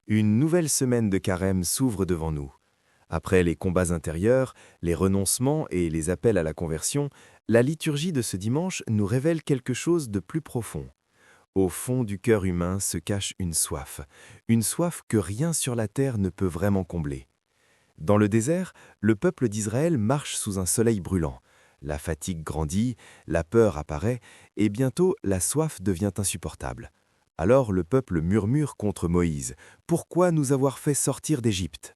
Une nouvelle semaine de carême s'ouvre devant nous. Après les combats intérieurs, les renoncements et les appels à la conversion, la liturgie de ce dimanche nous révèle quelque chose de plus profond. Au fond du cœur humain se cache une soif que rien sur la terre ne peut vraiment combler. Dans le désert, le peuple d'Israël marche sous un soleil brûlant. La fatigue grandit, la peur apparaît, et bientôt la soif devient insupportable. Alors le peuple murmure contre Moïse. « Pourquoi nous avoir fait sortir d'Égypte ?»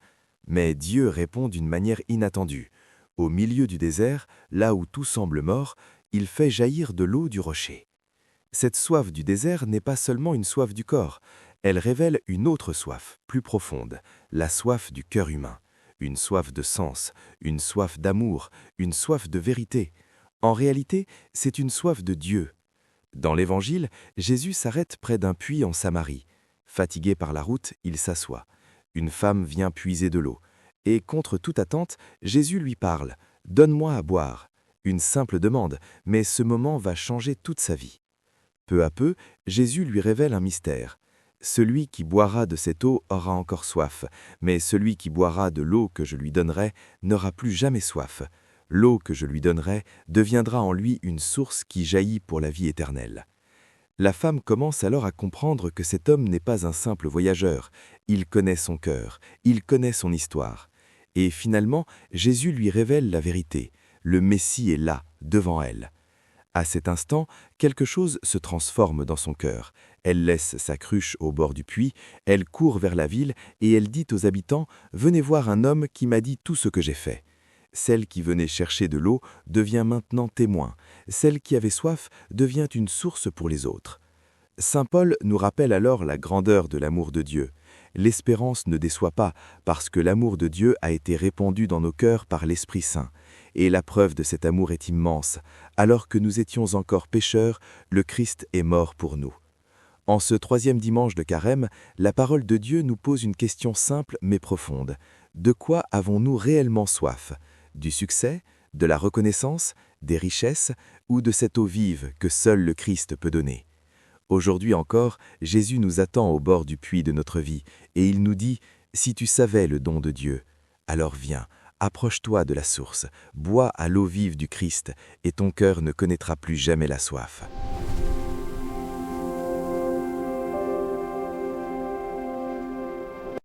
Mais Dieu répond d'une manière inattendue. Au milieu du désert, là où tout semble mort, il fait jaillir de l'eau du rocher. Cette soif du désert n'est pas seulement une soif du corps, elle révèle une autre soif, plus profonde, la soif du cœur humain. Une soif de sens, une soif d'amour, une soif de vérité. En réalité, c'est une soif de Dieu. Dans l'Évangile, Jésus s'arrête près d'un puits en Samarie. Fatigué par la route, il s'assoit. Une femme vient puiser de l'eau. Et contre toute attente, Jésus lui parle. « Donne-moi à boire ». Une simple demande, mais ce moment va changer toute sa vie. Peu à peu, Jésus lui révèle un mystère. Celui qui boira de cette eau aura encore soif, mais celui qui boira de l'eau que je lui donnerai n'aura plus jamais soif. L'eau que je lui donnerai deviendra en lui une source qui jaillit pour la vie éternelle. La femme commence alors à comprendre que cet homme n'est pas un simple voyageur. Il connaît son cœur, il connaît son histoire. Et finalement, Jésus lui révèle la vérité. Le Messie est là, devant elle. À cet instant, quelque chose se transforme dans son cœur. Elle laisse sa cruche au bord du puits, elle court vers la ville et elle dit aux habitants « Venez voir un homme qui m'a dit tout ce que j'ai fait ». Celle qui venait chercher de l'eau devient maintenant témoin. Celle qui avait soif devient une source pour les autres. Saint Paul nous rappelle alors la grandeur de l'amour de Dieu. L'espérance ne déçoit pas parce que l'amour de Dieu a été répandu dans nos cœurs par l'Esprit Saint. Et la preuve de cet amour est immense. Alors que nous étions encore pécheurs, le Christ est mort pour nous. En ce troisième dimanche de Carême, la parole de Dieu nous pose une question simple mais profonde. De quoi avons-nous réellement soif ? Du succès, de la reconnaissance, des richesses ou de cette eau vive que seul le Christ peut donner ? Aujourd'hui encore, Jésus nous attend au bord du puits de notre vie et il nous dit « Si tu savais le don de Dieu, alors viens, approche-toi de la source, bois à l'eau vive du Christ et ton cœur ne connaîtra plus jamais la soif. »